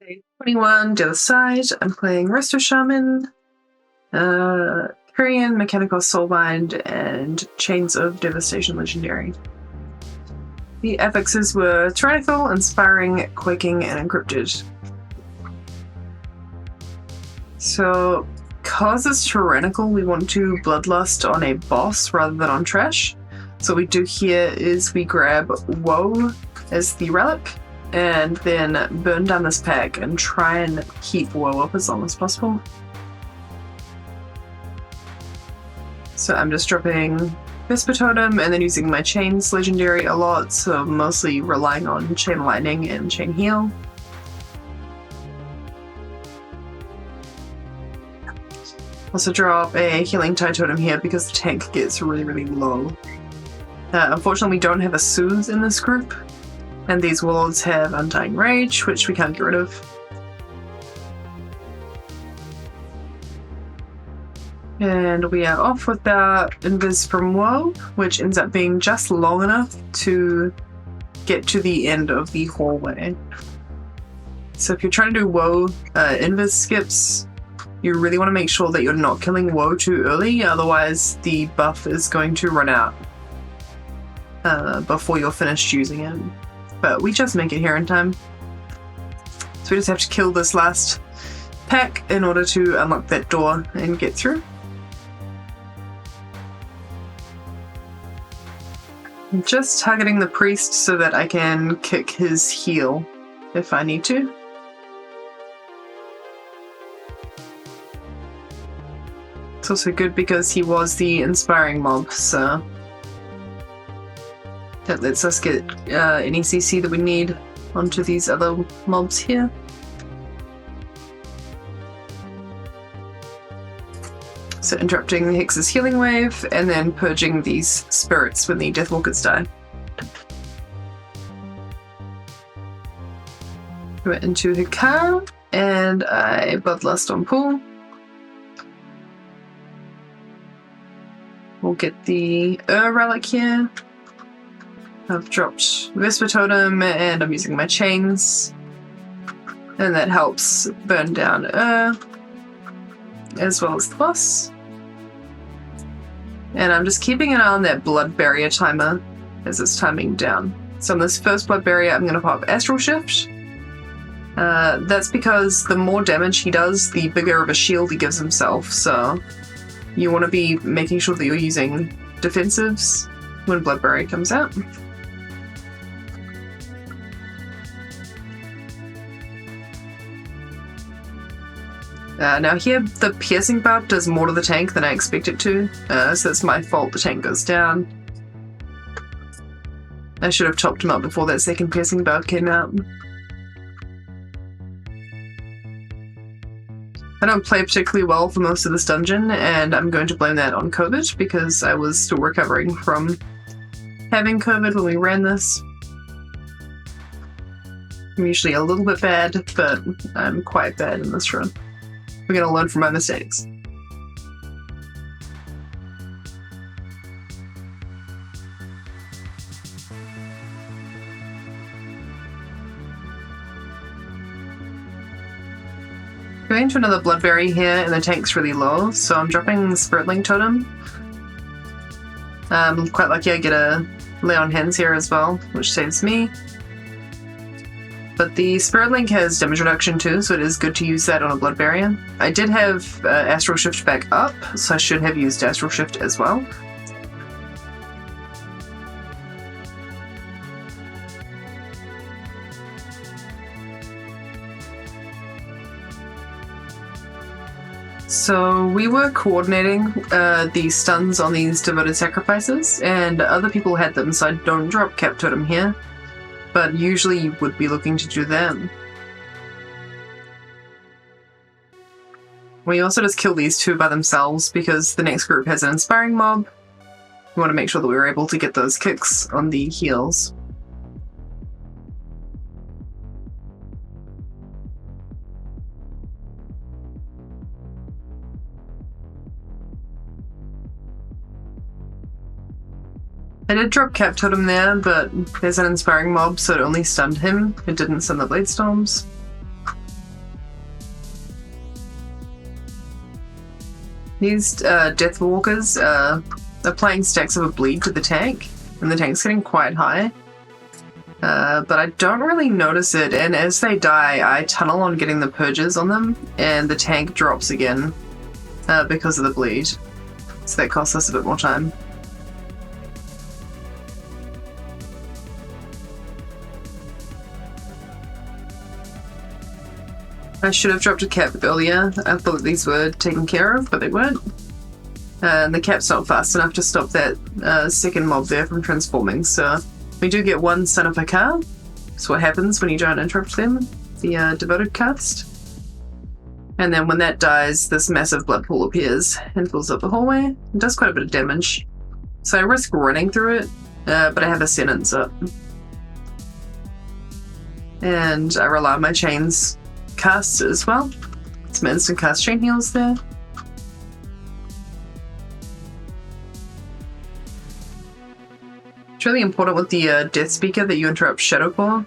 Day 21, the other side. I'm playing Resto, Shaman, Quaking, Mikanikos, Soulbind, and Chains of Devastation Legendary. The affixes were Tyrannical, Inspiring, Quaking, and Encrypted. So, because it's Tyrannical, we want to Bloodlust on a boss rather than on trash. So what we do here is we grab Woe as the relic, and then burn down this pack and try and keep Woe up as long as possible. So I'm just dropping Vesper Totem and then using my Chains Legendary a lot, so mostly relying on Chain Lightning and Chain Heal. Also drop a Healing Tide Totem here because the tank gets really low. Unfortunately, we don't have a Soothe in this group, and these warlords have Undying Rage, which we can't get rid of. And we are off with our Invis from Woe, which ends up being just long enough to get to the end of the hallway. So if you're trying to do Woe Invis skips, you really want to make sure that you're not killing Woe too early, otherwise the buff is going to run out before you're finished using it. But we just make it here in time. So we just have to kill this last pack in order to unlock that door and get through. I'm just targeting the priest so that I can kick his heal if I need to. It's also good because he was the inspiring mob, so that lets us get any CC that we need onto these other mobs here. So interrupting the Hex's healing wave and then purging these spirits when the Deathwalkers die. We're into the car and I Bloodlust on Pool. We'll get the relic here. I've dropped Vesper Totem and I'm using my chains. And that helps burn down as well as the boss. And I'm just keeping an eye on that blood barrier timer as it's timing down. So on this first blood barrier, I'm going to pop Astral Shift. That's because the more damage he does, the bigger of a shield he gives himself. So you want to be making sure that you're using defensives when blood barrier comes out. Now here, the piercing buff does more to the tank than I expect it to, so it's my fault the tank goes down. I should have topped him up before that second piercing buff came out. I don't play particularly well for most of this dungeon, and I'm going to blame that on COVID because I was still recovering from having COVID when we ran this. I'm usually a little bit bad, but I'm quite bad in this run. We're going to learn from my mistakes. Going to another blood berry here, and the tank's really low, so I'm dropping Spirit Link Totem. I'm quite lucky I get a Lay on Hands here as well, which saves me. But the Spirit Link has damage reduction too, so it is good to use that on a blood barrier. I did have Astral Shift back up, so I should have used Astral Shift as well. So we were coordinating the stuns on these devoted sacrifices, and other people had them, so I don't drop Cap Totem here. But usually you would be looking to do them. We also just kill these two by themselves because the next group has an inspiring mob. We want to make sure that we were able to get those kicks on the heals. I did drop Cap Totem there, but there's an inspiring mob, so it only stunned him. It didn't stun the Blade Storms. These Deathwalkers are applying stacks of a bleed to the tank, and the tank's getting quite high. But I don't really notice it, and as they die, I tunnel on getting the purges on them, and the tank drops again because of the bleed. So that costs us a bit more time. I should have dropped a cap earlier. I thought these were taken care of, but they weren't. And the cap's not fast enough to stop that second mob there from transforming, so we do get one son of a car. That's what happens when you don't interrupt them, the devoted cast. And then when that dies, this massive blood pool appears and fills up the hallway. It does quite a bit of damage. So I risk running through it, but I have a sentence up. And I rely on my chains cast as well. Some instant cast chain heals there. It's really important with the Death Speaker that you interrupt Shadowcore.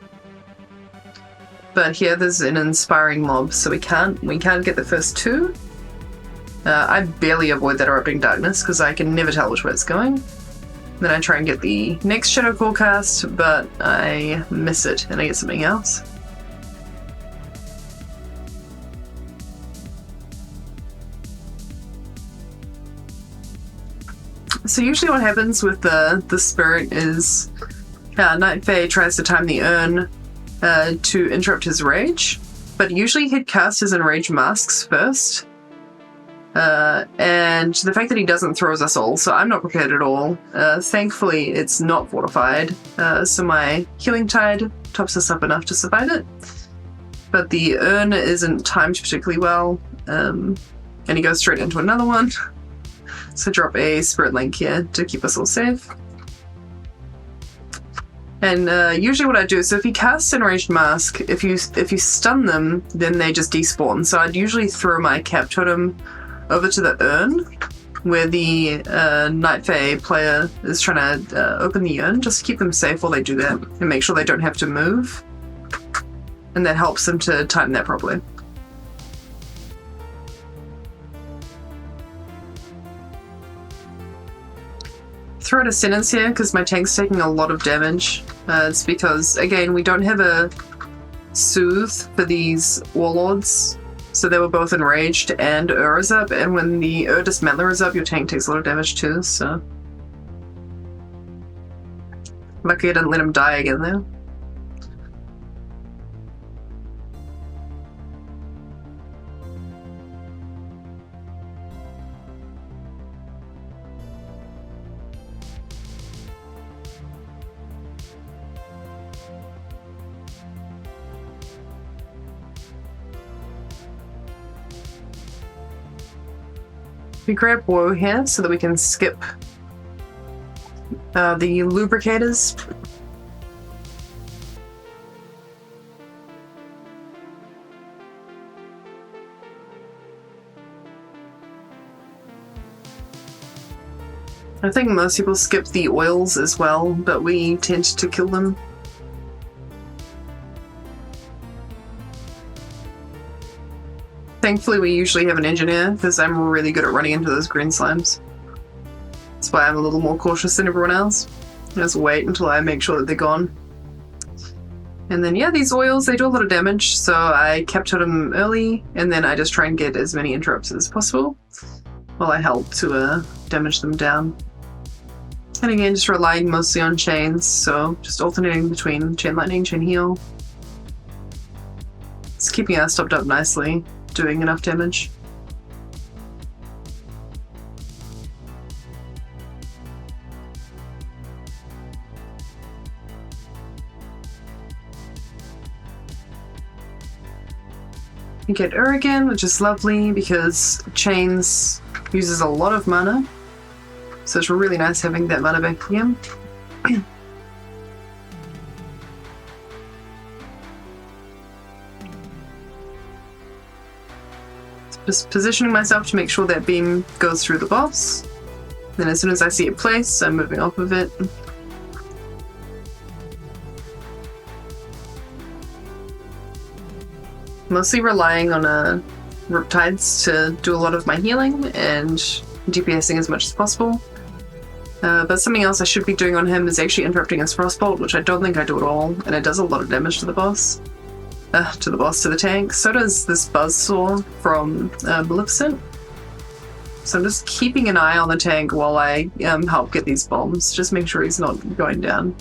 But here there's an inspiring mob, so we can't get the first two. I barely avoid that erupting darkness because I can never tell which way it's going. Then I try and get the next Shadowcore cast, but I miss it and I get something else. So usually what happens with the spirit is Night Fae tries to time the urn to interrupt his rage, but usually he'd cast his enraged masks first. And the fact that he doesn't throws us all, so I'm not prepared at all. Thankfully it's not fortified, so my healing tide tops us up enough to survive it. But the urn isn't timed particularly well, and he goes straight into another one. So drop a spirit link here to keep us all safe. And usually what I do, so if he casts Enraged Mask, if you stun them, then they just despawn. So I'd usually throw my cap totem over to the urn, where the Night Fae player is trying to open the urn, just to keep them safe while they do that, and make sure they don't have to move. And that helps them to time that properly. Throw out a sentence here because my tank's taking a lot of damage. It's because, again, we don't have a soothe for these warlords, so they were both enraged and is up, and when the dismantler is up, your tank takes a lot of damage too, so. Lucky I didn't let him die again there. We grab woe here so that we can skip the lubricators. I think most people skip the oils as well, but we tend to kill them. Thankfully, we usually have an engineer, because I'm really good at running into those green slimes. That's why I'm a little more cautious than everyone else. Just wait until I make sure that they're gone. And then, yeah, these oils, they do a lot of damage, so I kept them early, and then I just try and get as many interrupts as possible, while I help to damage them down. And again, just relying mostly on chains, so just alternating between chain lightning, chain heal. It's keeping us topped up nicely, doing enough damage. You get again, which is lovely because chains uses a lot of mana, so it's really nice having that mana back again. Just positioning myself to make sure that beam goes through the boss. Then as soon as I see it placed, I'm moving off of it. Mostly relying on Riptides to do a lot of my healing and DPSing as much as possible. But something else I should be doing on him is actually interrupting his Frostbolt, which I don't think I do at all, and it does a lot of damage to the boss. To the tank. So does this Buzzsaw from Maleficent. So I'm just keeping an eye on the tank while I help get these bombs. Just make sure he's not going down.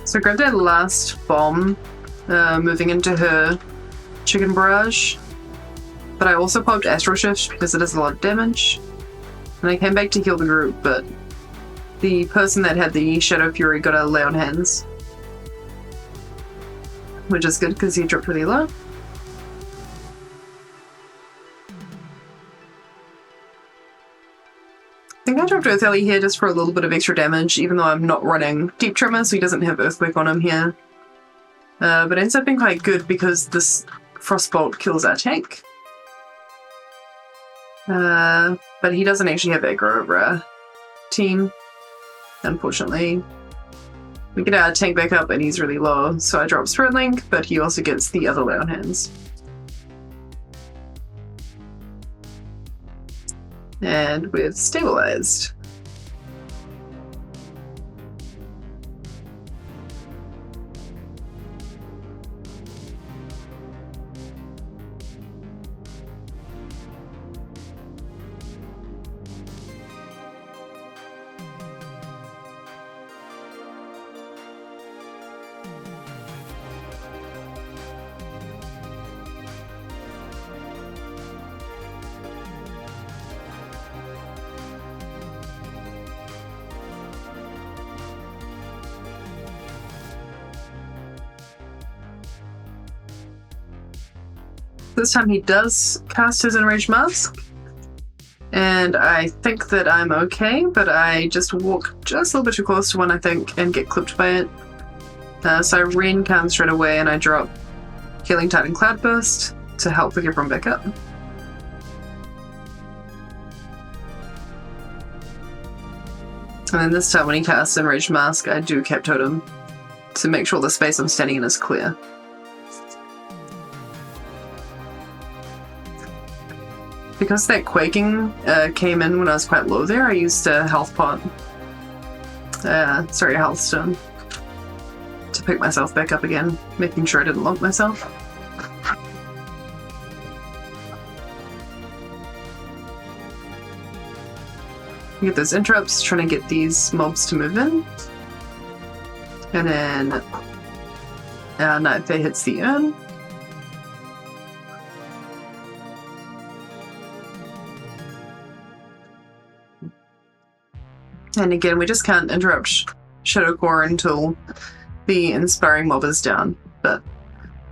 So I grabbed that last bomb, moving into her chicken barrage, but I also popped Astral Shift because it does a lot of damage, and I came back to heal the group, but the person that had the Shadow Fury got a lay on hands, which is good because he dropped really low. I think I dropped Earthly here just for a little bit of extra damage, even though I'm not running Deep Tremor, so he doesn't have Earthquake on him here. But it ends up being quite good because this Frostbolt kills our tank. But he doesn't actually have aggro over our team, unfortunately. We get our tank back up and he's really low, so I drop Spirit Link, but he also gets the other lay on hands. And we've stabilized. This time he does cast his Enraged Mask, and I think that I'm okay, but I just walk just a little bit too close to one, I think, and get clipped by it. So I re-encounter straight away and I drop Healing Tide and Cloudburst to help pick everyone back up. And then this time when he casts Enraged Mask, I do Cap Totem to make sure the space I'm standing in is clear. Because that Quaking came in when I was quite low there, I used a health pot. A health stone. To pick myself back up again, making sure I didn't lump myself. You get those interrupts, trying to get these mobs to move in. And then Night Fae hits the urn. And again, we just can't interrupt Shadowcore until the Inspiring Mob is down. But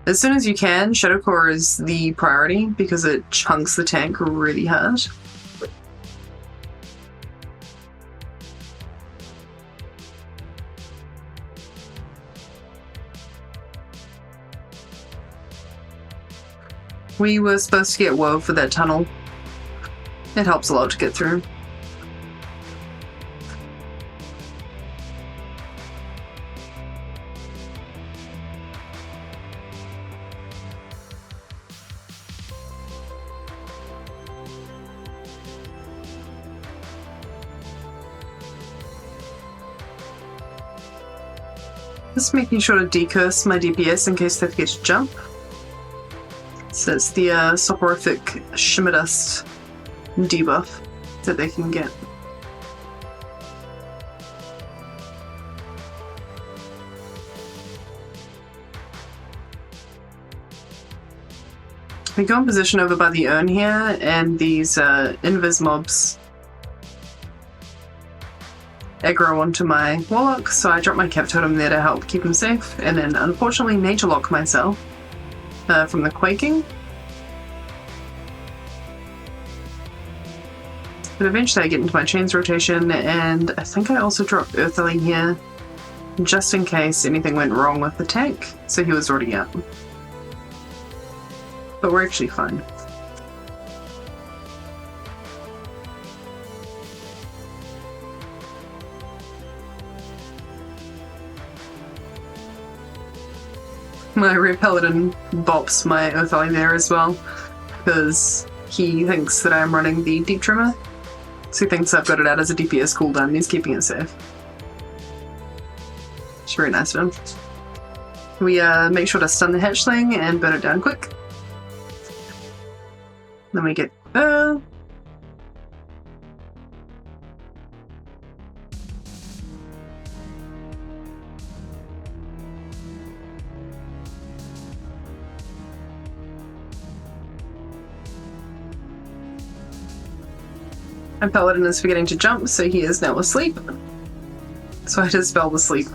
as soon as you can, Shadowcore is the priority because it chunks the tank really hard. We were supposed to get Woe for that tunnel. It helps a lot to get through. Just making sure to decurse my DPS in case they forget to jump. So it's the soporific Shimmer Dust debuff that they can get. We go in position over by the urn here, and these invis mobs aggro onto my Warlock, so I drop my Cap Totem there to help keep him safe, and then unfortunately Nature Lock myself from the Quaking. But eventually I get into my Chains rotation, and I think I also dropped Earthly here, just in case anything went wrong with the tank, so he was already out. but we're actually fine. My Red Paladin bops my ilvl there as well, because he thinks that I'm running the Deep Tremor. So he thinks I've got it out as a DPS cooldown and he's keeping it safe. It's very nice of him. We make sure to stun the hatchling and burn it down quick. Then we get and Paladin is forgetting to jump, so he is now asleep. So I dispel the sleep.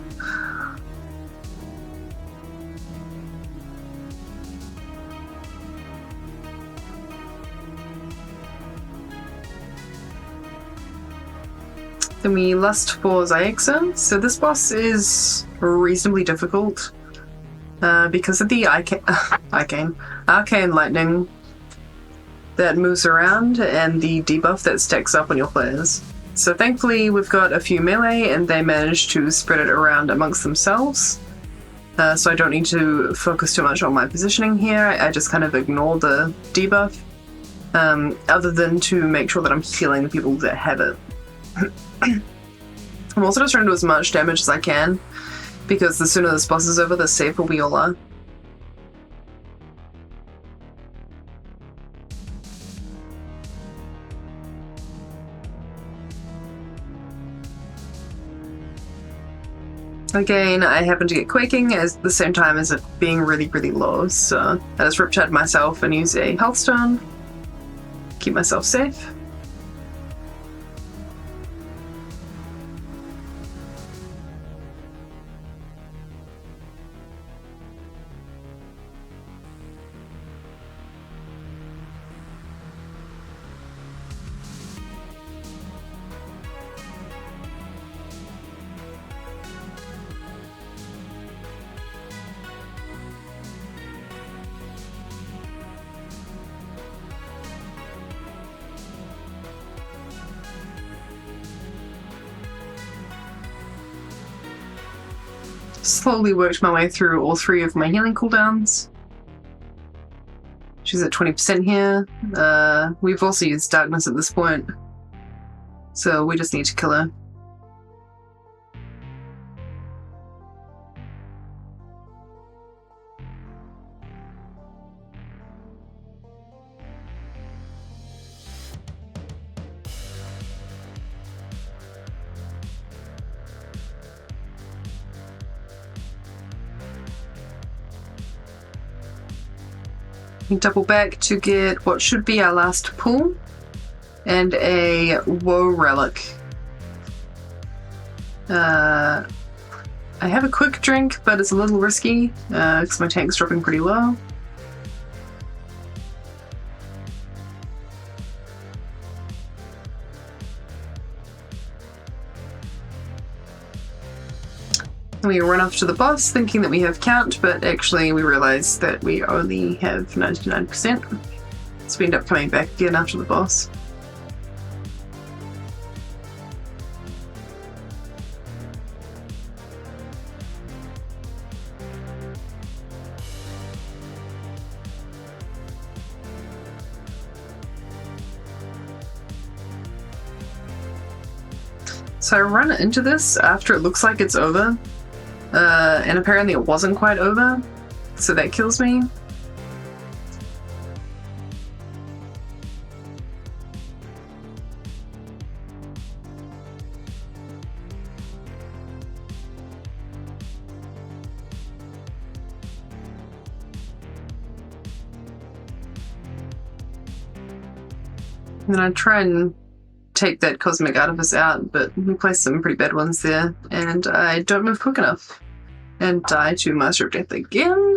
Then we lust for Zyxa. So this boss is reasonably difficult because of the arcane lightning that moves around and the debuff that stacks up on your players. So thankfully we've got a few melee and they manage to spread it around amongst themselves. So I don't need to focus too much on my positioning here. I just kind of ignore the debuff, other than to make sure that I'm healing the people that have it. I'm also just trying to do as much damage as I can, because the sooner this boss is over, the safer we all are. Again, I happen to get Quaking at the same time as it being really, really low, so I just Riptide myself and use a health stone. Keep myself safe. Slowly worked my way through all 3 of my healing cooldowns. She's at 20% here. We've also used darkness at this point, so we just need to kill her. We double back to get what should be our last pull and a woe relic. I have a quick drink, but it's a little risky because my tank's dropping pretty low. We run off to the boss thinking that we have count, but actually we realize that we only have 99%. So we end up coming back again after the boss. So I run into this after it looks like it's over. And apparently it wasn't quite over, so that kills me. And then I try and take that cosmic artifice out, but we placed some pretty bad ones there, and I don't move quick enough. And die to Master of Death again.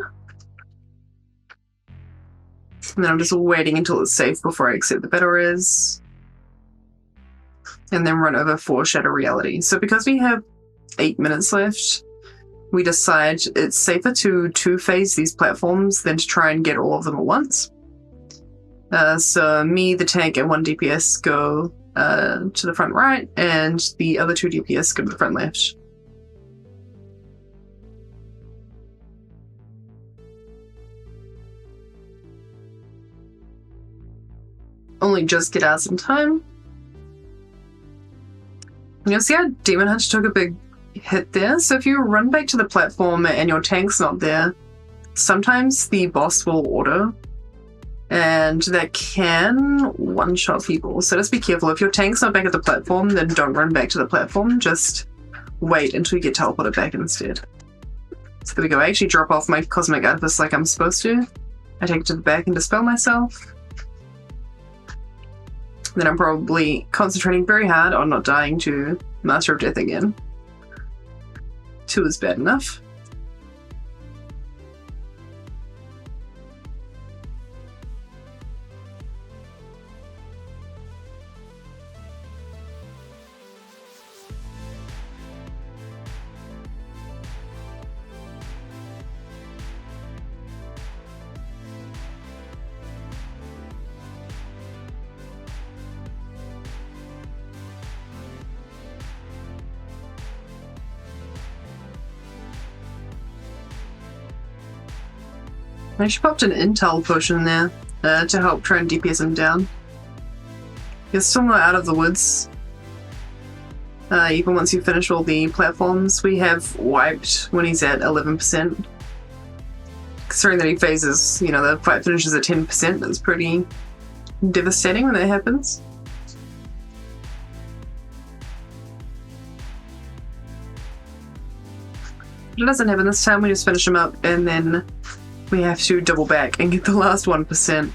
And then I'm just waiting until it's safe before I accept the battle res. And then run over for Shadow Reality. So because we have 8 minutes left, we decide it's safer to two-phase these platforms than to try and get all of them at once. So me, the tank, and 1 DPS go to the front right, and the other 2 DPS go to the front left. Only just get out in time. You'll see how Demon Hunter took a big hit there. So if you run back to the platform and your tank's not there, sometimes the boss will auto, and that can one-shot people. So just be careful. If your tank's not back at the platform, then don't run back to the platform. Just wait until you get teleported back instead. So there we go. I actually drop off my Cosmic Edifice like I'm supposed to. I take it to the back and dispel myself. Then I'm probably concentrating very hard on not dying to Master of Death again. 2 is bad enough. I just popped an intel potion there to help try and DPS him down. He's still not out of the woods. Even once you finish all the platforms, we have wiped when he's at 11%. Considering that he phases, you know, the fight finishes at 10%, that's pretty devastating when that happens. It doesn't happen this time, we just finish him up and then we have to double back and get the last 1%.